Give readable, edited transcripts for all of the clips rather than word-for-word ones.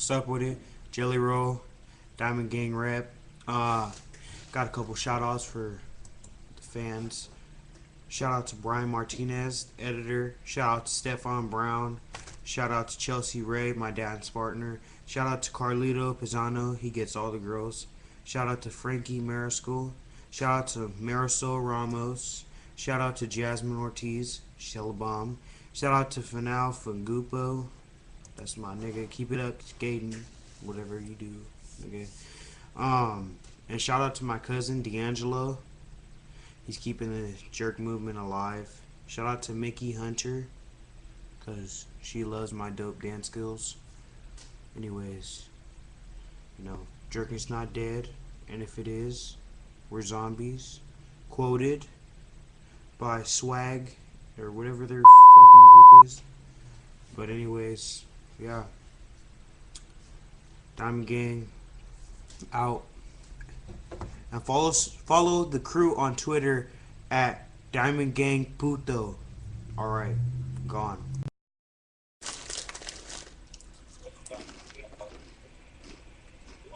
What's up with it? Jelly Roll, Diamond Gang Rap. Got a couple shout outs for the fans. Shout out to Brian Martinez, editor. Shout out to Stefan Brown. Shout out to Chelsea Ray, my dad's partner. Shout out to Carlito Pisano, he gets all the girls. Shout out to Frankie Mariscal. Shout out to Marisol Ramos. Shout out to Jasmine Ortiz, Shellabomb. Shout out to Fanal Fagupo. That's my nigga. Keep it up, skating, whatever you do, nigga. And shout out to my cousin D'Angelo. He's keeping the jerk movement alive. Shout out to Mickey Hunter, cause she loves my dope dance skills. Anyways, you know, Jerkin's not dead, and if it is, we're zombies. Quoted by Swag or whatever their fucking group is. But anyways, yeah. Diamond Gang out. And follow the crew on Twitter at Diamond Gang Puto. Alright, gone.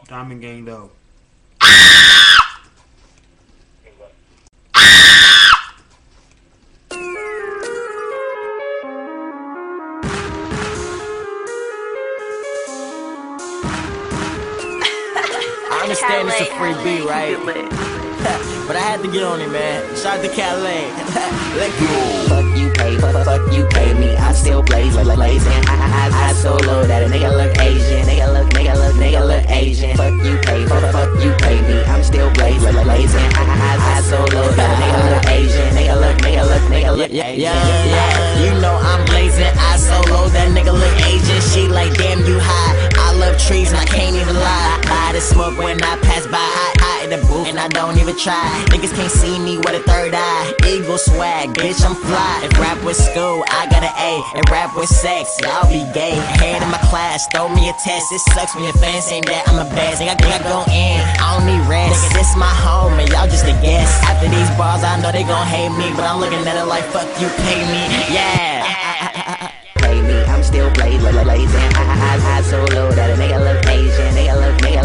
Diamond Gang though. I understand it's a free beat, right? But I had to get on it, man. Shout out to Calais. Let go. Fuck you pay me. I still blaze like lazy. I solo that a nigga look Asian. Nigga look Asian. Fuck you pay me. I'm still blaze like lazy. I solo that a nigga look Asian. Nigga look Asian. Yeah. You know I'm blazing. I solo that nigga look Asian. She like, damn, you high. I love trees and I can't even lie. I the smoke when I pass by. High in the booth and I don't even try. Niggas can't see me with a third eye. Eagle swag, bitch, I'm fly. If rap was school, I got an A. If rap was sex, y'all be gay. Head in my class, throw me a test. It sucks when your fans saying that I'm the best. Nigga, I go in, I don't need rest. Nigga, this my home and y'all just a guest. After these bars, I know they gon' hate me, but I'm looking at it like, fuck you, pay me. Yeah. Pay me, I'm still blaze like lazy. I solo that a nigga look Asian. Nigga look Asian.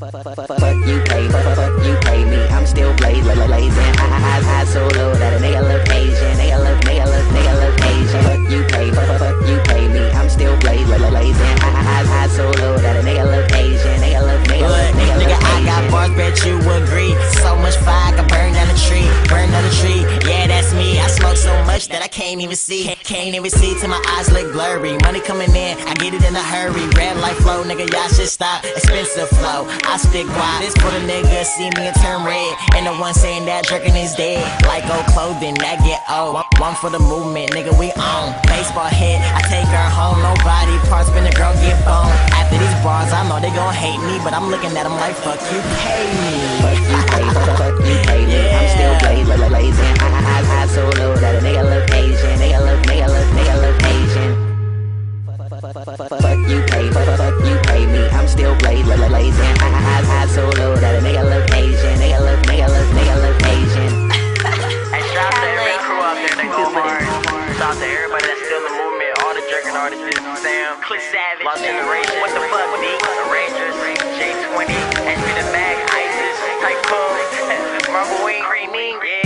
Fuck you pay me. I'm still blaze like lazy. I solo that a nigga look Asian. Nigga look Asian. Fuck you pay me. I'm still blaze like lazy. I solo that a nigga look Asian. Nigga look Nigga, I got bars, bet you agree. So much fire, I can burn down the tree. Yeah, that's me. I smoke so much that I can't even see. Can't even see till my eyes look blurry. Money coming in, I get it in a hurry. Red light flow, nigga, y'all should stop. Expensive flow, I spit guap. This for the nigga see me and turn red. And the one saying that Jerkin is dead. Like old clothing, that get old. One for the movement, nigga, we on. Baseball hit, I take her home. Nobody parts when the girl get bone. After these bars, I know they gon' hate me, but I'm looking at them like, fuck you, pay me. fuck you pay me. I'm still blaze like lazy. I solo that a nigga look Asian. Nigga look Asian. Fuck you pay me. I'm still blaze like lazy. I solo that a nigga look Asian. Nigga look Asian. Hey, shout out to every crew out there that go hard. Shout out to everybody that's still in the movement. All the Jerkin artists, Sam, Click Savage, Lost Generation, what the fuck, D, Rangers, J20, SP the Bag, ISIS, Tycoon, Marble Wing, Creamy, yeah.